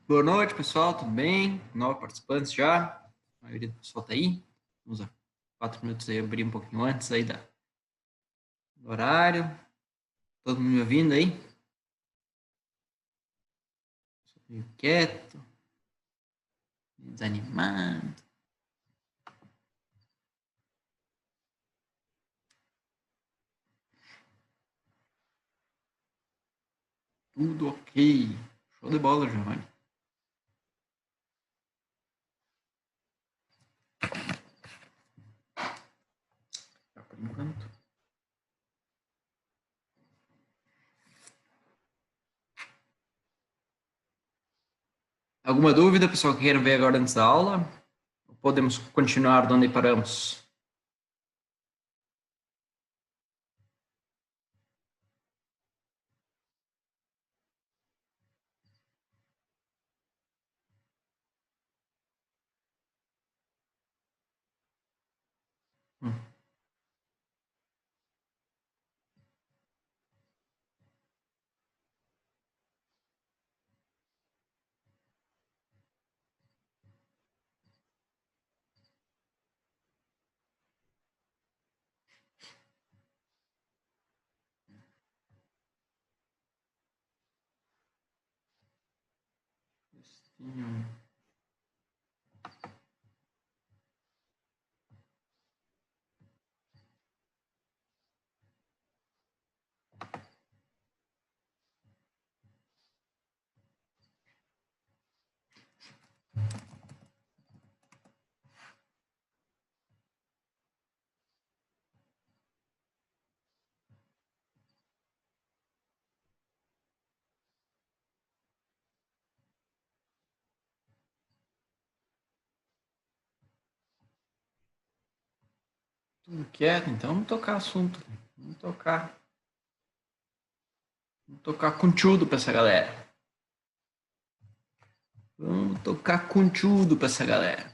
Boa noite, pessoal, tudo bem? 9 participantes já. A maioria do pessoal está aí. Vamos a 4 minutos aí, abrir um pouquinho antes aí do horário. Todo mundo me ouvindo aí? Meio quieto, meio desanimado. Tudo ok. Show de bola, Giovanni. Por enquanto. Alguma dúvida, pessoal, que queiram ver agora antes da aula? Podemos continuar de onde paramos? Hum. Tudo quieto, então vamos tocar assunto. Vamos tocar conteúdo para essa galera. Vamos tocar conteúdo para essa galera.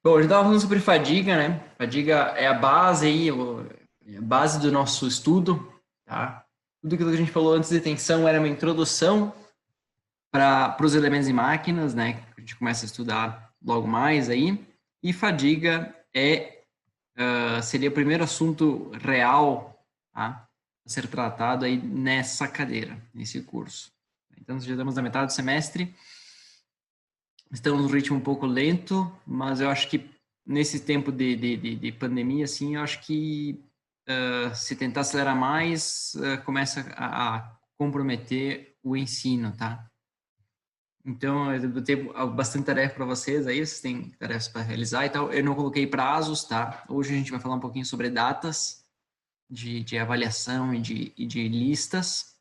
Bom, a gente estava falando sobre fadiga, né? Fadiga é a base aí, é a base do nosso estudo, tá? Tudo aquilo que a gente falou antes de tensão era uma introdução para os elementos e máquinas, né? Que a gente começa a estudar logo mais aí. E fadiga seria o primeiro assunto real, tá? A ser tratado aí nessa cadeira, nesse curso. Então, já estamos na metade do semestre. Estamos num ritmo um pouco lento, mas eu acho que nesse tempo de pandemia, assim, eu acho que se tentar acelerar mais, começa a comprometer o ensino, tá? Então, eu tenho bastante tarefa para vocês aí, vocês têm tarefas para realizar e tal. Eu não coloquei prazos, tá? Hoje a gente vai falar um pouquinho sobre datas de avaliação e de listas.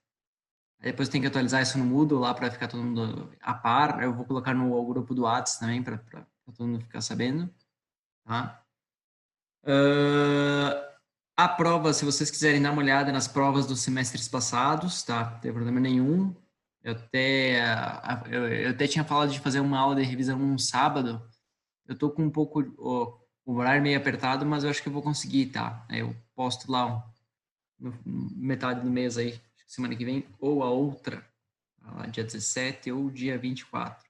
Aí depois tem que atualizar isso no Moodle lá para ficar todo mundo a par. Eu vou colocar no grupo do Whats também para todo mundo ficar sabendo, tá? A prova, se vocês quiserem dar uma olhada nas provas dos semestres passados, tá? Não tem problema nenhum. Eu até tinha falado de fazer uma aula de revisão um sábado. Eu tô com um pouco o horário meio apertado, mas eu acho que eu vou conseguir, tá? Aí eu posto lá no metade do mês aí, semana que vem, ou a outra, dia 17 ou dia 24,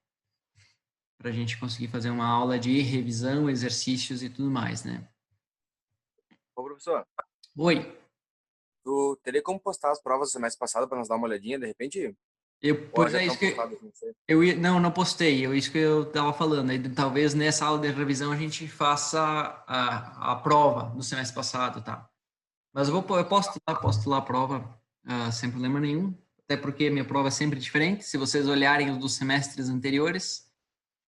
para a gente conseguir fazer uma aula de revisão, exercícios e tudo mais, né? Ô, professor, Oi, tu teria como postar as provas do semestre passado para nós dar uma olhadinha, de repente? Ou pois já é estão isso que postadas, não sei. não postei, isso que eu estava falando. Aí, talvez nessa aula de revisão a gente faça a prova do semestre passado, tá? Mas eu posto lá a prova, sem problema nenhum, até porque minha prova é sempre diferente. Se vocês olharem os dos semestres anteriores,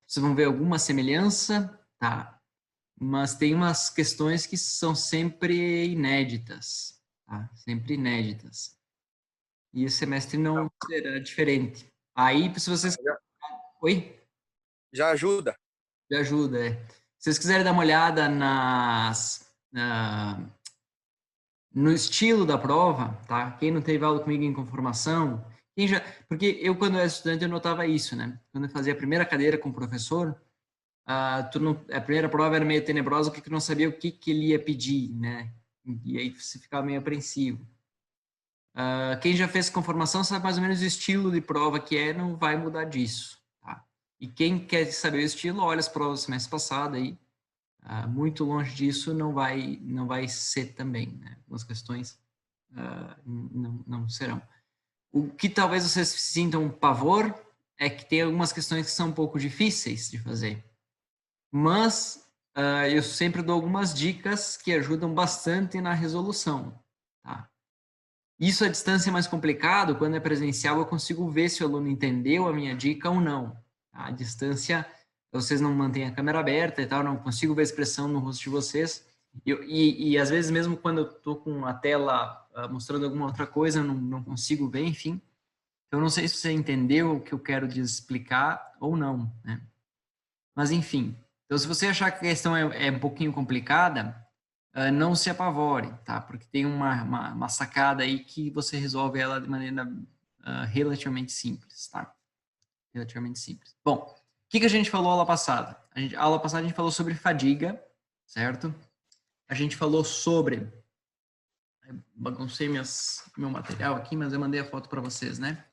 vocês vão ver alguma semelhança, tá? Mas tem umas questões que são sempre inéditas, tá? Sempre inéditas. E esse semestre não será diferente. Aí, se vocês... Já, Oi? já ajuda. Me ajuda, é. Se vocês quiserem dar uma olhada no estilo da prova, tá? Quem não teve aula comigo em conformação, porque eu, quando era estudante, eu notava isso, né? Quando eu fazia a primeira cadeira com o professor, a primeira prova era meio tenebrosa porque tu não sabia o que ele ia pedir, né? E aí você ficava meio apreensivo. Quem já fez conformação sabe mais ou menos o estilo de prova que é, não vai mudar disso. Tá? E quem quer saber o estilo, olha as provas do semestre passado aí. Muito longe disso não vai ser também. Né? Algumas questões não serão. O que talvez vocês sintam pavor é que tem algumas questões que são um pouco difíceis de fazer. Mas eu sempre dou algumas dicas que ajudam bastante na resolução. Tá? Isso à distância é mais complicado, quando é presencial eu consigo ver se o aluno entendeu a minha dica ou não. Tá? À distância, vocês não mantêm a câmera aberta e tal, não consigo ver a expressão no rosto de vocês. E às vezes mesmo quando eu estou com a tela mostrando alguma outra coisa, eu não consigo ver, enfim. Eu não sei se você entendeu o que eu quero explicar ou não, né? Mas enfim, então se você achar que a questão é um pouquinho complicada, não se apavore, tá? Porque tem uma sacada aí que você resolve ela de maneira relativamente simples, tá? Relativamente simples. Bom, o que a gente falou aula passada? A aula passada a gente falou sobre fadiga, certo? A gente falou sobre... Baguncei meu material aqui, mas eu mandei a foto para vocês, né?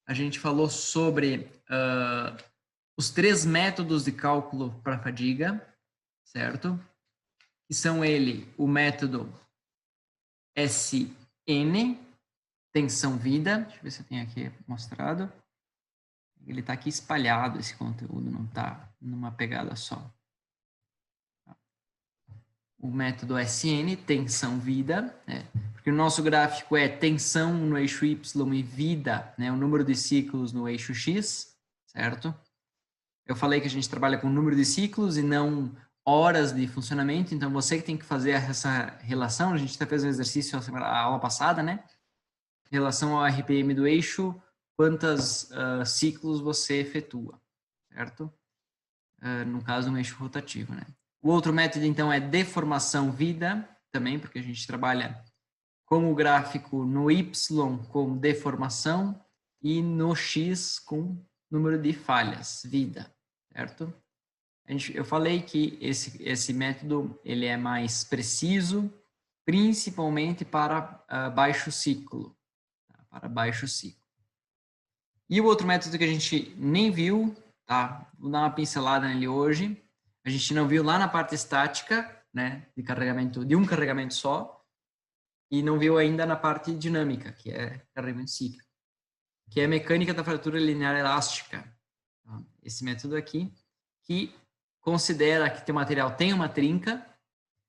A gente falou sobre os 3 métodos de cálculo para fadiga, certo? Que são o método SN, tensão vida. Deixa eu ver se eu tenho aqui mostrado. Ele está aqui espalhado, esse conteúdo, não está numa pegada só. O método SN, tensão vida, né? Porque o nosso gráfico é tensão no eixo Y e vida, né? O número de ciclos no eixo X, certo? Eu falei que a gente trabalha com número de ciclos e não horas de funcionamento, então você que tem que fazer essa relação. A gente até fez um exercício a aula passada, né? Em relação ao RPM do eixo, quantos ciclos você efetua, certo? No caso, no eixo rotativo, né? O outro método, então, é deformação vida, também, porque a gente trabalha com o gráfico no Y com deformação e no X com número de falhas, vida, certo? Eu falei que esse método ele é mais preciso, principalmente para baixo ciclo, tá? Para baixo ciclo. E o outro método que a gente nem viu, tá? Vou dar uma pincelada nele hoje. A gente não viu lá na parte estática, né? De carregamento, de um carregamento só, e não viu ainda na parte dinâmica, que é carregamento cíclico, que é a mecânica da fratura linear elástica. Tá? Esse método aqui, que considera que o material tem uma trinca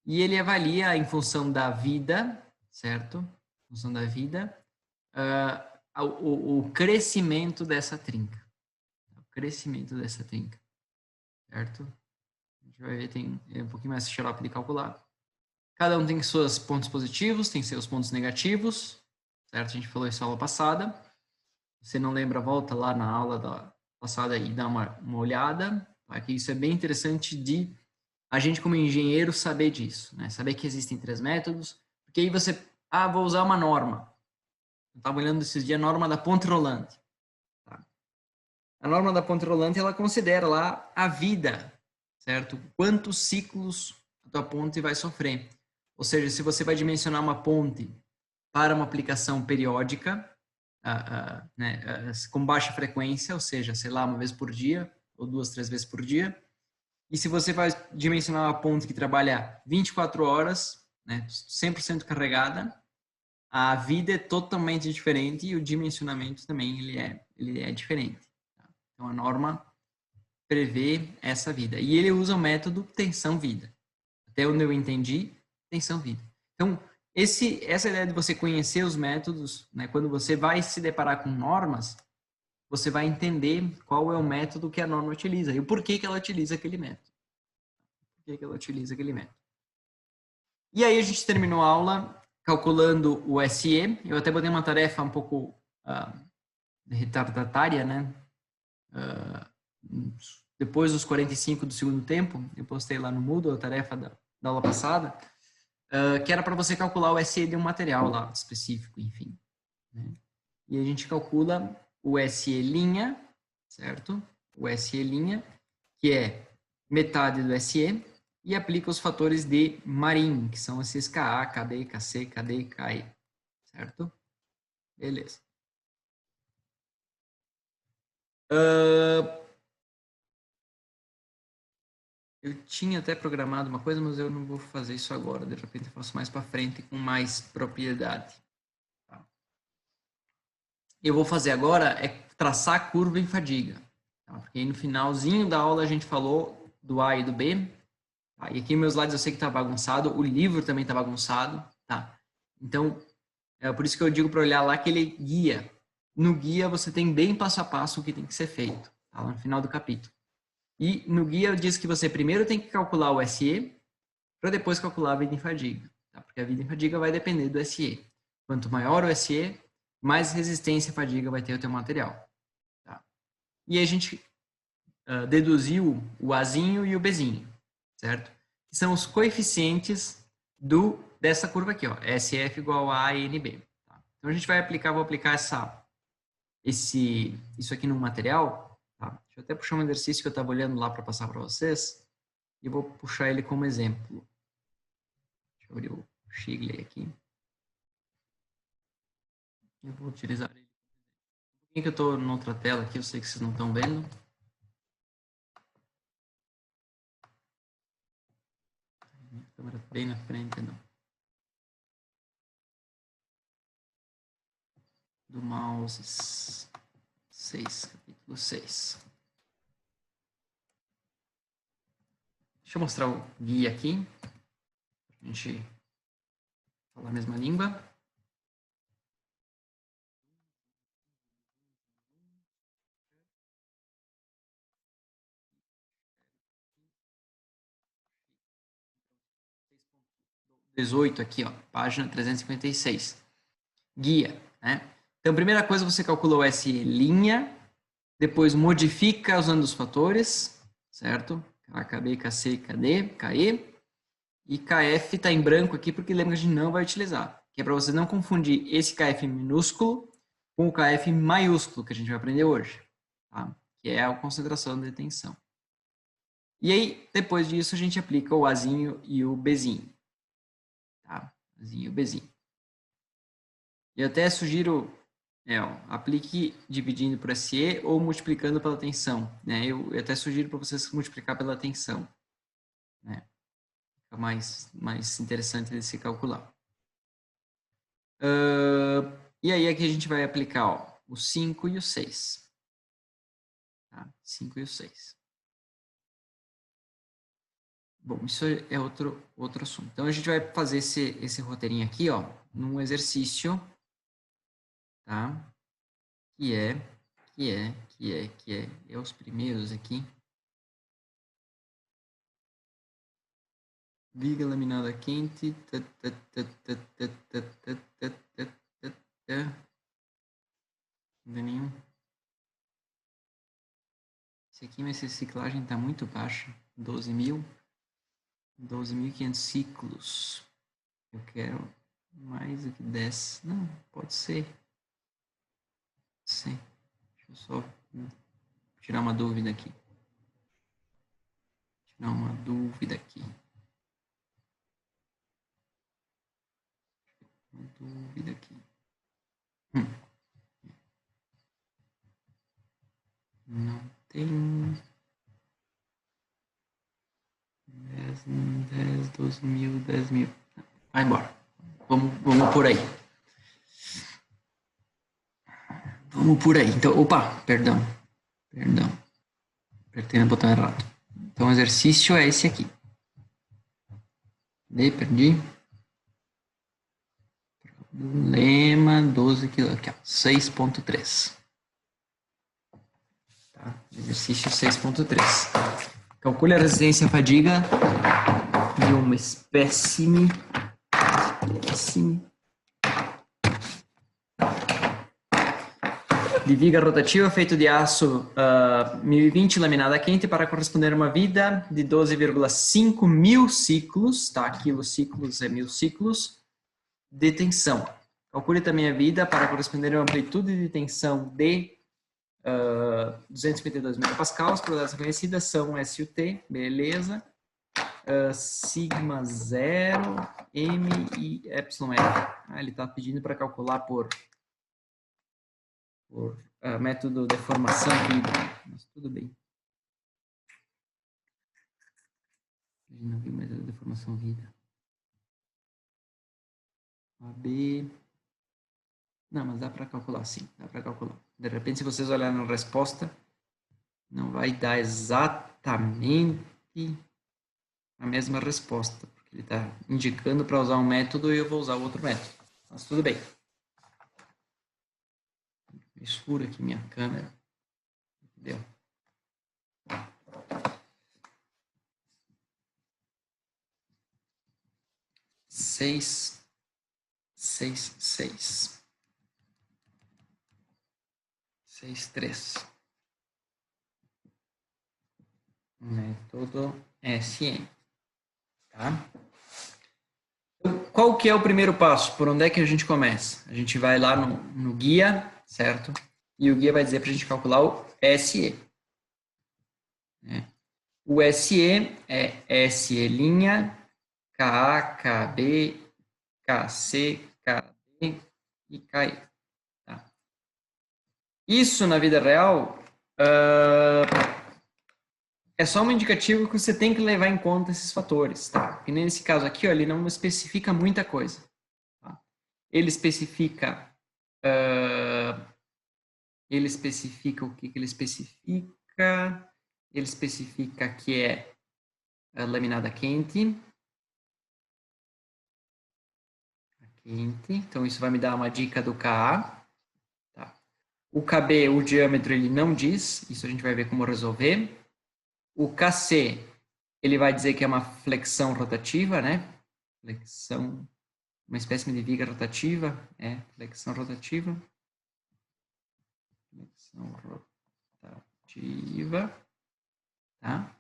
e ele avalia em função da vida, certo? Em função da vida, o crescimento dessa trinca. O crescimento dessa trinca, certo? A gente vai ver, tem um pouquinho mais xarope de calcular. Cada um tem seus pontos positivos, tem seus pontos negativos, certo? A gente falou isso na aula passada. Se você não lembra, volta lá na aula da passada e dá uma olhada, tá? Que isso é bem interessante de a gente como engenheiro saber disso, né? Saber que existem 3 métodos, porque aí você, vou usar uma norma. Eu estava olhando esses dias a norma da ponte rolante. Tá? A norma da ponte rolante, ela considera lá a vida, certo? Quantos ciclos a tua ponte vai sofrer. Ou seja, se você vai dimensionar uma ponte para uma aplicação periódica, né, com baixa frequência, ou seja, sei lá, uma vez por dia, ou 2, 3 vezes por dia, e se você vai dimensionar uma ponte que trabalha 24 horas, né, 100% carregada, a vida é totalmente diferente e o dimensionamento também ele é diferente. Tá? Então, a norma prevê essa vida. E ele usa o método tensão-vida. Até onde eu entendi, tensão-vida. Então, essa ideia de você conhecer os métodos, né, quando você vai se deparar com normas, você vai entender qual é o método que a norma utiliza e o porquê que ela utiliza aquele método. Por que ela utiliza aquele método. E aí a gente terminou a aula calculando o SE. Eu até botei uma tarefa um pouco retardatária, né? Depois dos 45 do segundo tempo, eu postei lá no Moodle a tarefa da aula passada, que era para você calcular o SE de um material lá específico, enfim. Né? E a gente calcula o SE', certo? O SE', que é metade do SE, e aplica os fatores de Marin, que são esses Ka, Kd, Kc, Kd, Ki, certo? Beleza. Eu tinha até programado uma coisa, mas eu não vou fazer isso agora. De repente eu faço mais para frente com mais propriedade. Tá? Eu vou fazer agora é traçar a curva em fadiga. Tá? Porque aí no finalzinho da aula a gente falou do A e do B. Tá? E aqui meus slides eu sei que está bagunçado. O livro também está bagunçado. Tá? Então, é por isso que eu digo para olhar lá aquele guia. No guia você tem bem passo a passo o que tem que ser feito. Tá? Lá no final do capítulo. E no guia diz que você primeiro tem que calcular o SE para depois calcular a vida em fadiga. Tá? Porque a vida em fadiga vai depender do SE. Quanto maior o SE, mais resistência à fadiga vai ter o teu material. Tá? E aí a gente deduziu o Azinho e o Bzinho, certo? Que são os coeficientes dessa curva aqui, ó, SF igual a NB. Tá? Então a gente vai aplicar, vou aplicar isso aqui no material. Tá? Deixa eu até puxar um exercício que eu estava olhando lá para passar para vocês e vou puxar ele como exemplo. Deixa eu abrir o Shigley aqui. Eu vou utilizar ele. Por que eu estou em outra tela aqui? Eu sei que vocês não estão vendo. A câmera tá bem na frente, não. Do mouse 6, capítulo 6. Deixa eu mostrar o guia aqui. A gente falar a mesma língua. (18) aqui, ó, página 356. Guia, né? Então, primeira coisa, você calcula o SE linha, depois modifica usando os fatores, certo? KB, KC, KD, KE. E KF está em branco aqui porque lembra que a gente não vai utilizar. Que é para você não confundir esse KF minúsculo com o KF maiúsculo que a gente vai aprender hoje. Tá? Que é a concentração de tensão. E aí, depois disso, a gente aplica o Azinho e o Bzinho. Tá? Azinho e o Bzinho. Eu até sugiro, aplique dividindo por SE ou multiplicando pela tensão. Né? Eu até sugiro para vocês multiplicar pela tensão. Né? Fica mais interessante de se calcular. E aí aqui a gente vai aplicar o 5 e o 6. Tá? 5 e o 6. Bom, isso é outro assunto. Então a gente vai fazer esse roteirinho aqui, ó, num exercício, tá? Que é os primeiros aqui. Viga laminada quente. Não tem nenhum. Esse aqui, mas essa ciclagem está muito baixa. 12.500 ciclos. Eu quero mais do que 10. Não, pode ser. Sim. Deixa eu só tirar uma dúvida aqui. Não tem 10, 12 mil, 10 mil. Vai embora. Vamos por aí. Vamos por aí. Então, opa, perdão. Apertei no botão errado. Então, o exercício é esse aqui. Perdi. Problema 12 kg. Aqui, ó, 6.3. Tá? Exercício 6.3. Calcule a resistência à fadiga de uma espécime de viga rotativa feito de aço 1020 laminada quente para corresponder a uma vida de 12,5 mil ciclos, tá? Quilociclos é 1000 ciclos de tensão. Calcule também a vida para corresponder a uma amplitude de tensão de 252 megapascals, probabilidades conhecidas são SUT, beleza, sigma 0, M e epsilon F. Ele está pedindo para calcular por por método de formação vida, mas tudo bem. Não vi o método de formação vida. AB. Não, mas dá para calcular sim, dá para calcular. De repente, se vocês olharem na resposta, não vai dar exatamente a mesma resposta, porque ele está indicando para usar um método e eu vou usar o outro método. Mas tudo bem. Escuro aqui minha câmera. Deu. Seis, 3. Método SN. Tá? Então, qual que é o primeiro passo? Por onde é que a gente começa? A gente vai lá no guia, certo? E o guia vai dizer para a gente calcular o SE. O SE é SE', KA, KB, KC, KD e KE. Tá? Isso, na vida real, é só um indicativo que você tem que levar em conta esses fatores. Tá? E nesse caso aqui, ó, ele não especifica muita coisa. Tá? Ele especifica o que ele especifica. Ele especifica que é laminada quente. Então, isso vai me dar uma dica do KA. Tá? O KB, o diâmetro, ele não diz. Isso a gente vai ver como resolver. O KC, ele vai dizer que é uma flexão rotativa, né? Flexão, uma espécie de viga rotativa. Flexão rotativa. Flexão rotativa. Tá?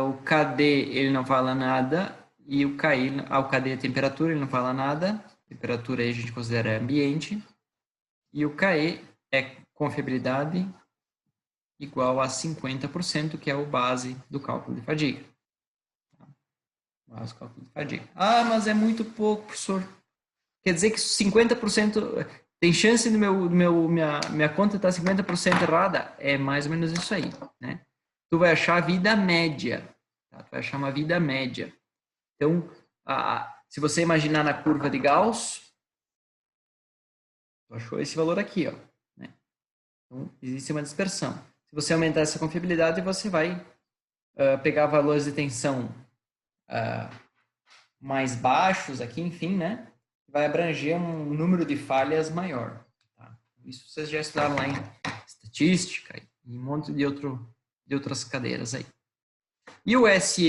O KD, ele não fala nada. E o KI, o KD é temperatura, ele não fala nada. Temperatura aí a gente considera ambiente. E o KE é confiabilidade igual a 50%, que é o base do cálculo de fadiga. Base do cálculo de fadiga. Ah, mas é muito pouco, professor. Quer dizer que 50% tem chance de minha conta estar 50% errada? É mais ou menos isso aí, né? Tu vai achar a vida média. Tá? Tu vai achar uma vida média. Então, se você imaginar na curva de Gauss, tu achou esse valor aqui, ó. Né? Então, existe uma dispersão. Se você aumentar essa confiabilidade, você vai pegar valores de tensão mais baixos aqui, enfim, né? Vai abranger um número de falhas maior. Tá? Isso vocês já estudaram lá em estatística e um monte de outras cadeiras aí. E o SE',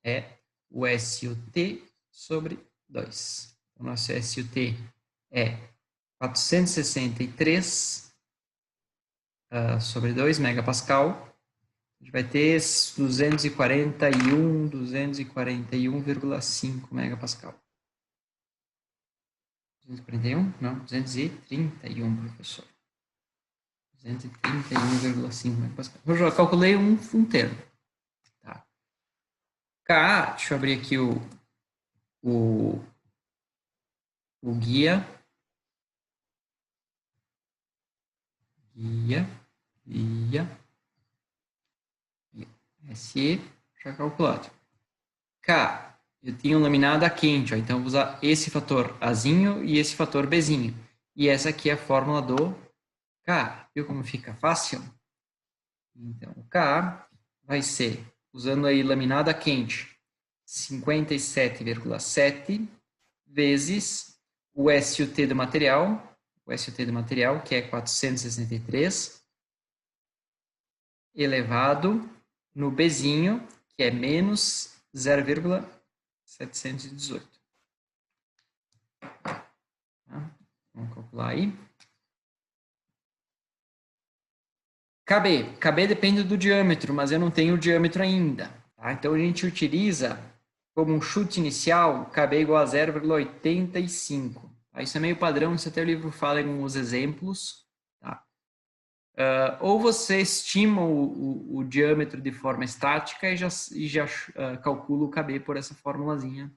é o SUT sobre 2. O nosso SUT é 463 sobre 2 megapascal. A gente vai ter 241,5 megapascal. 241? Não, 231, professor. 231,5 megapascal. Eu já calculei um termo. Tá. K, deixa eu abrir aqui o guia. SE já calculado. K, eu tenho laminada quente, ó, então eu vou usar esse fator Azinho e esse fator Bzinho. E essa aqui é a fórmula do K. Viu como fica fácil? Então, o K vai ser, usando aí laminada quente, 57,7 vezes o SUT do material, que é 463, elevado no Bzinho, que é menos 0,718. Tá? Vamos calcular aí. KB depende do diâmetro, mas eu não tenho o diâmetro ainda. Tá? Então, a gente utiliza como um chute inicial, KB igual a 0,85. Tá? Isso é meio padrão, isso até o livro fala em alguns exemplos. Tá? Ou você estima o diâmetro de forma estática e já calcula o KB por essa formulazinha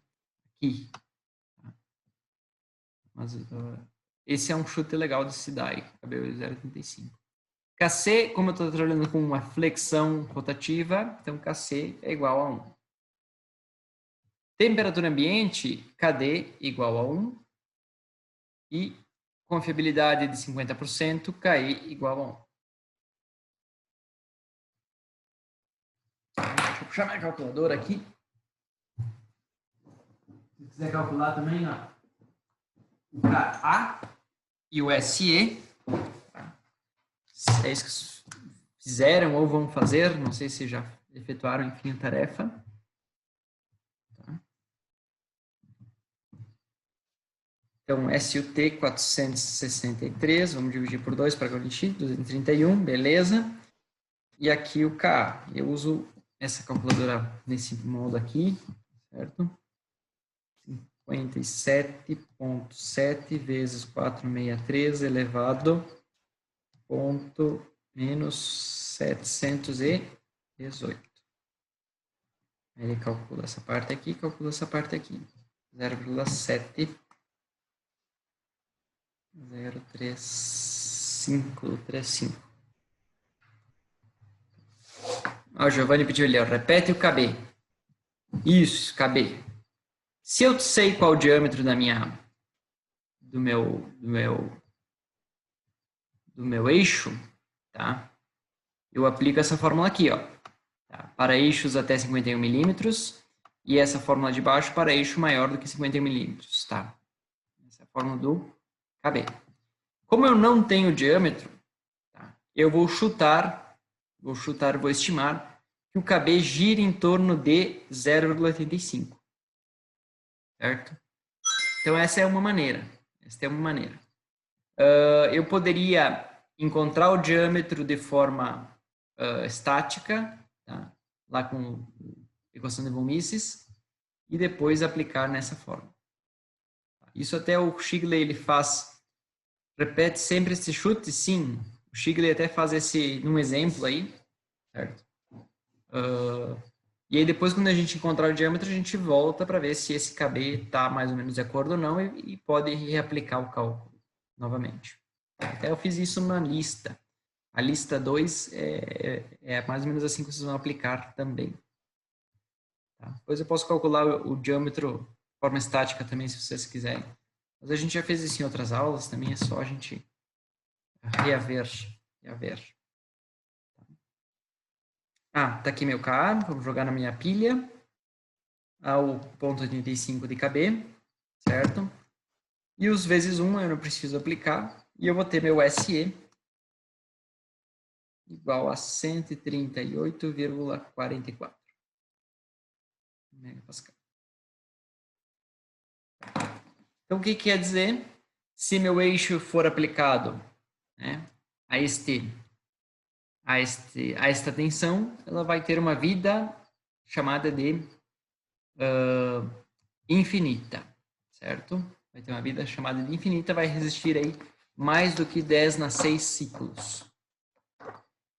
aqui. Mas esse é um chute legal desse DAI, cabelo 0,35. KC, como eu estou trabalhando com uma flexão rotativa, então KC é igual a 1. Temperatura ambiente, KD igual a 1. E confiabilidade de 50%, KI igual a 1. Deixa eu puxar minha calculadora aqui. Se quiser calcular também, ó, o KA e o SE. É isso que fizeram ou vão fazer, não sei se já efetuaram, enfim, a tarefa. Tá. Então, SUT 463, vamos dividir por 2 para corrigir, 231, beleza. E aqui o KA. Eu uso essa calculadora nesse modo aqui, certo? 57,7 vezes 463 elevado ponto menos 718. Ele calcula essa parte aqui, calcula essa parte aqui. 0,7 03535. Ó, Giovanni pediu ali, ó, repete o KB. Isso, KB. Se eu sei qual o diâmetro da do meu eixo, tá? Eu aplico essa fórmula aqui, ó. Tá? Para eixos até 51 milímetros e essa fórmula de baixo para eixo maior do que 51 milímetros, tá? Essa é a fórmula do KB. Como eu não tenho diâmetro, tá? Eu vou estimar que o KB gira em torno de 0,85. Certo? Então, essa é uma maneira. Eu poderia encontrar o diâmetro de forma estática, tá? Lá com a equação de von Mises, e depois aplicar nessa forma. Isso até o Shigley ele faz, repete sempre esse chute, sim. O Shigley até faz esse num exemplo aí, certo? E aí depois, quando a gente encontrar o diâmetro, a gente volta para ver se esse KB está mais ou menos de acordo ou não e pode reaplicar o cálculo novamente. Até eu fiz isso na lista. A lista 2 é mais ou menos assim que vocês vão aplicar também. Tá? Depois eu posso calcular o diâmetro de forma estática também, se vocês quiserem. Mas a gente já fez isso em outras aulas, também é só a gente reaver. Tá aqui meu KA, vamos jogar na minha pilha. Ao ponto 85 de KB, certo? E os vezes 1 eu não preciso aplicar. E eu vou ter meu SE igual a 138,44 megapascal. Então, o que quer dizer? Se meu eixo for aplicado, né, a esta tensão, ela vai ter uma vida chamada de infinita, certo? Vai ter uma vida chamada de infinita, vai resistir aí mais do que 10 na 6 ciclos.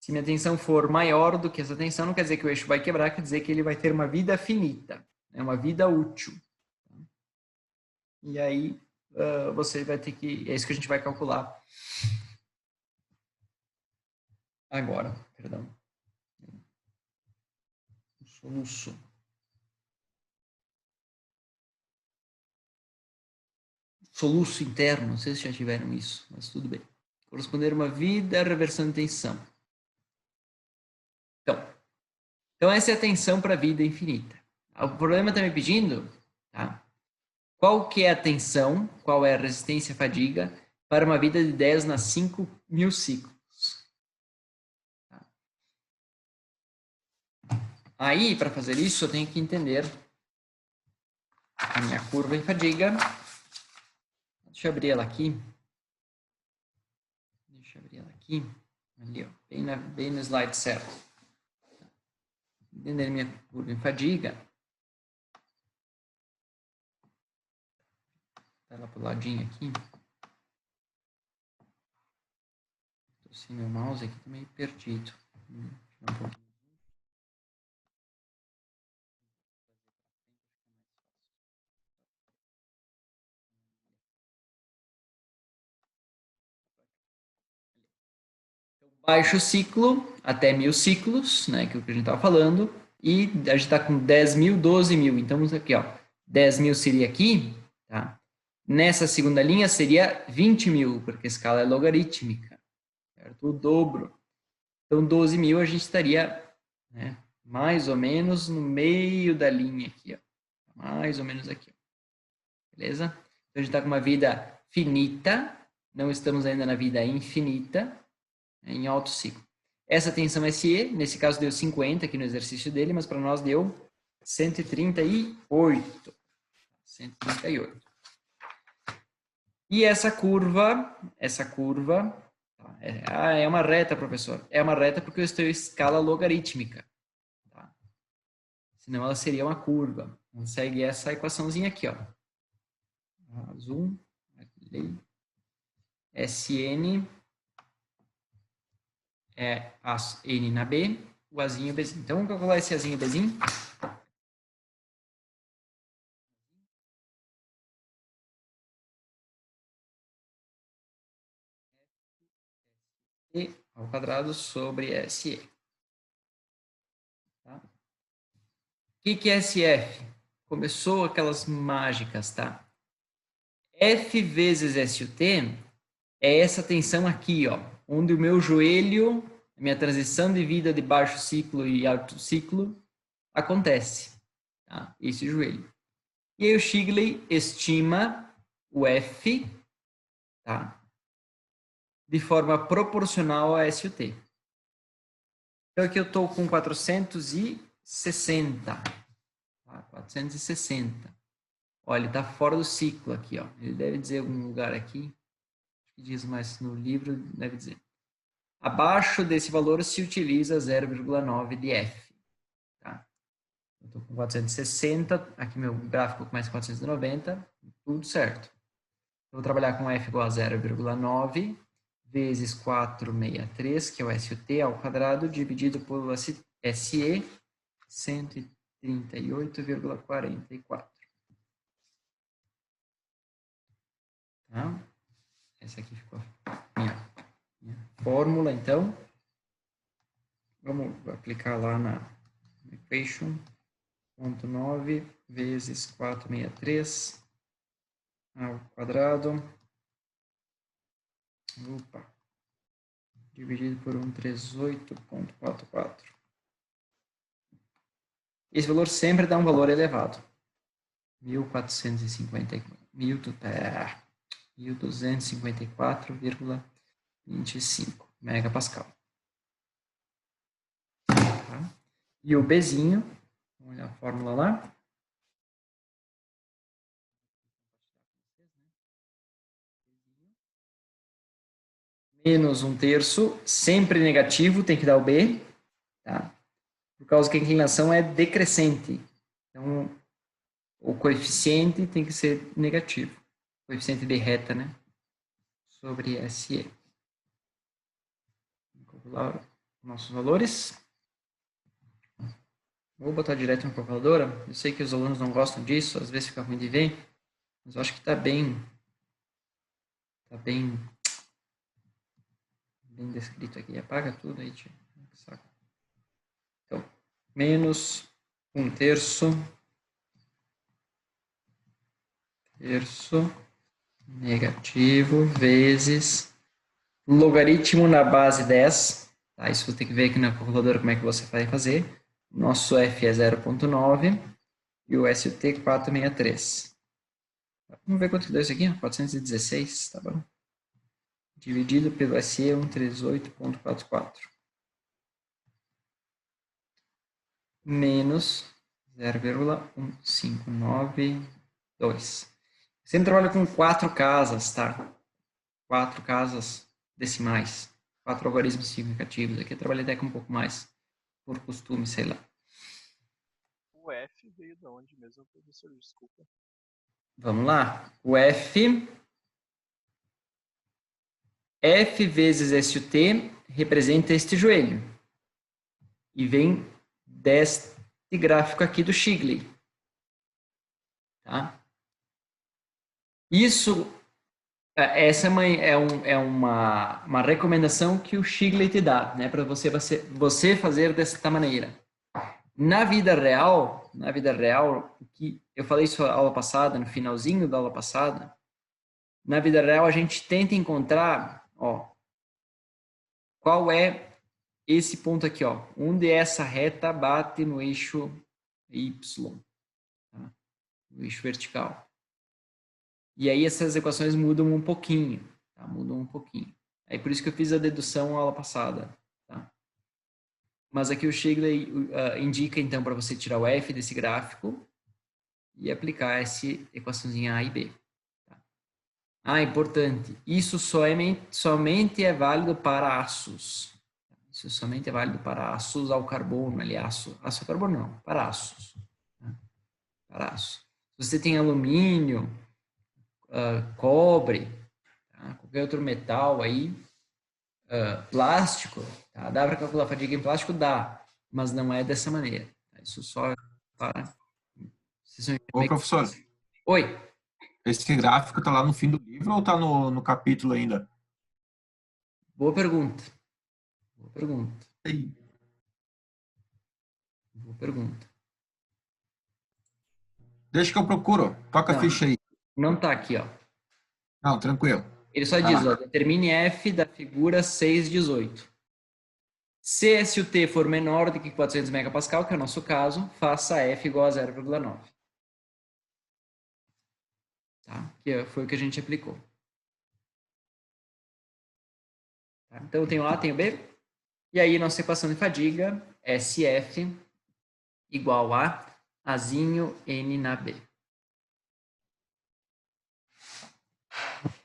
Se minha tensão for maior do que essa tensão, não quer dizer que o eixo vai quebrar, quer dizer que ele vai ter uma vida finita, né? Uma vida útil. E aí, você vai ter que... É isso que a gente vai calcular agora. Perdão. O soluço. Soluço interno, não sei se já tiveram isso, mas tudo bem. Corresponder a uma vida, reversão de tensão. Então essa é a tensão para a vida infinita. O problema está me pedindo, tá? Qual que é a tensão, qual é a resistência à fadiga para uma vida de 10 na 5.000 ciclos. Tá? Aí, para fazer isso, eu tenho que entender a minha curva em fadiga. Deixa eu abrir ela aqui. Ali, ó, bem no slide certo. Entender minha curva em fadiga. Tá lá pro ladinho aqui. Tô sem meu mouse aqui, tô meio perdido. Baixo ciclo até 1000 ciclos, né, que é o que a gente estava falando, e a gente está com 10.000, 12.000. Então, aqui, ó, 10.000 seria aqui, tá? Nessa segunda linha seria 20.000, porque a escala é logarítmica, certo? O dobro. Então, 12.000 a gente estaria, né, mais ou menos no meio da linha aqui, ó. Mais ou menos aqui, ó. Beleza? Então, a gente está com uma vida finita, não estamos ainda na vida infinita, em alto ciclo. Essa tensão SE, nesse caso deu 50 aqui no exercício dele, mas para nós deu 138. 138. E essa curva é uma reta, professor. É uma reta porque eu estou em escala logarítmica. Tá? Senão ela seria uma curva. Então, segue essa equaçãozinha aqui, ó. Azul, SN é N na B, o Azinho e o Bzinho. Então, vamos calcular esse Azinho e Bzinho. E ao quadrado sobre SE. Tá? O que é SF? Começou aquelas mágicas, tá? F vezes SUT é essa tensão aqui, ó, onde o meu joelho, minha transição de vida de baixo ciclo e alto ciclo acontece, tá? Esse joelho. E aí o Shigley estima o F, tá? De forma proporcional a SUT. Então aqui eu estou com 460. Tá? 460. Olha, ele está fora do ciclo aqui, ó. Ele deve dizer algum lugar aqui. Acho que diz mais no livro, deve dizer. Abaixo desse valor se utiliza 0,9 de F. Tá? Eu estou com 460, aqui meu gráfico começa com 490, tudo certo. Eu vou trabalhar com F igual a 0,9 vezes 463, que é o SUT ao quadrado, dividido por SE, 138,44. Tá? Essa aqui ficou minha fórmula, então. Vamos aplicar lá na equation. 0,9 vezes 463 ao quadrado. Opa. Dividido por 138,44. Esse valor sempre dá um valor elevado. 1254,25 megapascal. Tá? E o Bzinho, vamos olhar a fórmula lá. Menos 1/3, sempre negativo, tem que dar o B, tá? Por causa que a inclinação é decrescente. Então, o coeficiente tem que ser negativo. Coeficiente de reta, né? Sobre SE. Vamos calcular nossos valores. Vou botar direto na calculadora. Eu sei que os alunos não gostam disso, às vezes fica ruim de ver, mas eu acho que está bem descrito aqui. Apaga tudo aí, tio. Então, menos 1/3 negativo vezes logaritmo na base 10. Tá? Isso você tem que ver aqui na calculadora como é que você vai fazer. Nosso F é 0,9 e o SUT 463. Vamos ver quanto que deu isso aqui? 416, tá bom? Dividido pelo SE 138,44. Menos 0,1592. Sempre trabalho com 4 casas, tá? 4 casas decimais. 4 algarismos significativos. Aqui eu trabalhei até com um pouco mais, por costume, sei lá. O F veio de onde mesmo, professor? Desculpa. Vamos lá. O F vezes SUT representa este joelho. E vem deste gráfico aqui do Shigley. Tá? Isso Essa uma recomendação que o Shigley te dá, né? Para você fazer desta maneira. Na vida real, que eu falei isso na aula passada, no finalzinho da aula passada, na vida real a gente tenta encontrar, ó, qual é esse ponto aqui, ó, onde essa reta bate no eixo Y, tá? No eixo vertical. E aí essas equações mudam um pouquinho, tá? Mudam um pouquinho. É por isso que eu fiz a dedução na aula passada, tá? Mas aqui o Shigley indica, então, para você tirar o f desse gráfico e aplicar essa equaçãozinha A e B. Tá? Importante, isso somente é válido para aços. Isso somente é válido para aços ao carbono, ali, aço ao carbono não, para aços. Tá? Para aço. Se você tem alumínio, cobre, tá? Qualquer outro metal aí, plástico, tá? Dá para calcular a fadiga em plástico? Dá, mas não é dessa maneira. Tá? Isso só é para... Ô, professor. Oi. Esse gráfico está lá no fim do livro ou está no capítulo ainda? Boa pergunta. Boa pergunta. Sim. Boa pergunta. Deixa que eu procuro. Toca a ficha aí. Não está aqui, ó. Não, tranquilo. Ele só diz, ó, determine F da figura 618. Se S e o T for menor do que 400 megapascal, que é o nosso caso, faça F igual a 0,9. Tá? Que foi o que a gente aplicou. Tá? Então, eu tenho A, tenho B. E aí, nossa equação de fadiga, SF igual a Azinho N na B.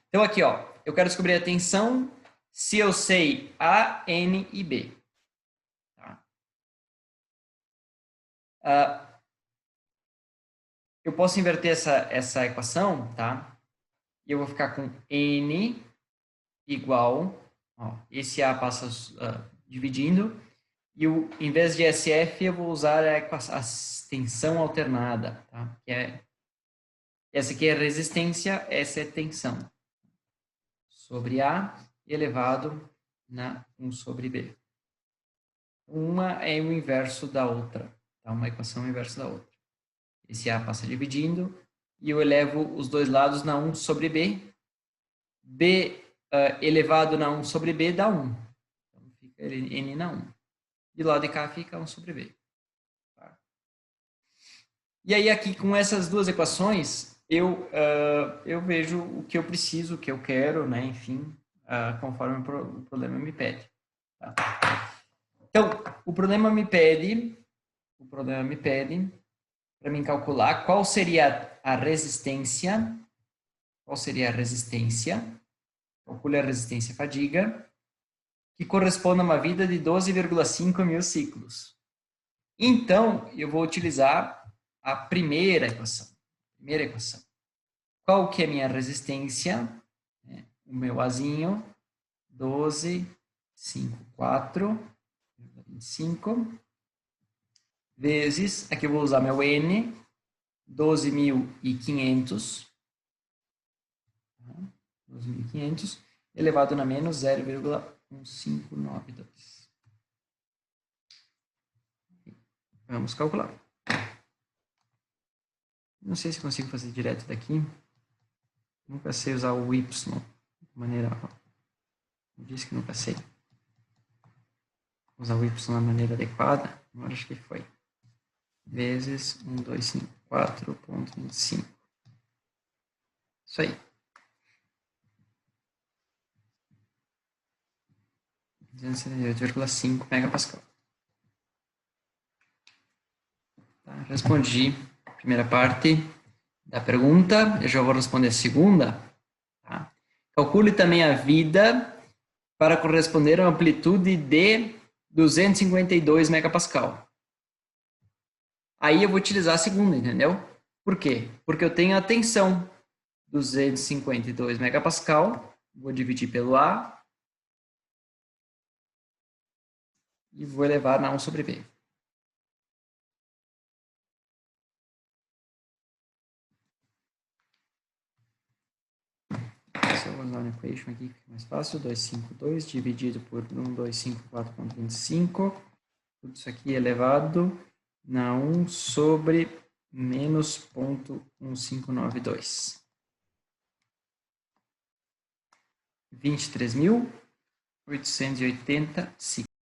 Então, aqui, ó, eu quero descobrir a tensão se eu sei A, N e B. Tá? Eu posso inverter essa equação, tá? E eu vou ficar com N igual, ó, esse A passa dividindo, e em vez de SF, eu vou usar a tensão alternada, tá? Essa aqui é resistência, essa é tensão. Sobre A elevado na 1 sobre B. Uma é o inverso da outra, tá? Uma equação é o inverso da outra. Esse A passa dividindo, e eu elevo os dois lados na 1 sobre B. B elevado na 1 sobre B dá 1. Então, fica N na 1. E do lado de cá fica 1 sobre B. Tá? E aí, aqui, com essas duas equações, eu vejo o que eu preciso, o que eu quero, né? Enfim, conforme o problema me pede. Tá? Então, o problema me pede para mim calcular qual seria a resistência. Calcule a resistência fadiga, que corresponde a uma vida de 12,5 mil ciclos. Então, eu vou utilizar a primeira equação. Qual que é a minha resistência? O meu Azinho, 12,54,25, vezes, aqui eu vou usar meu N, 12.500, elevado na menos 0,1592. Vamos calcular. Não sei se consigo fazer direto daqui. Nunca sei usar o Y de maneira... Eu disse que nunca sei usar o Y da maneira adequada. Agora acho que foi. Vezes 1254,25. Isso aí. 278,5 megapascal. Tá, respondi a primeira parte da pergunta. Eu já vou responder a segunda. Tá? Calcule também a vida para corresponder a uma amplitude de 252 megapascal. Aí eu vou utilizar a segunda, entendeu? Por quê? Porque eu tenho a tensão 252 megapascal, vou dividir pelo A e vou elevar na 1 sobre B. vou usar uma equation aqui, fica mais fácil. 252 dividido por 1254,25. Tudo isso aqui elevado na 1 sobre menos 0,1592. 23.885.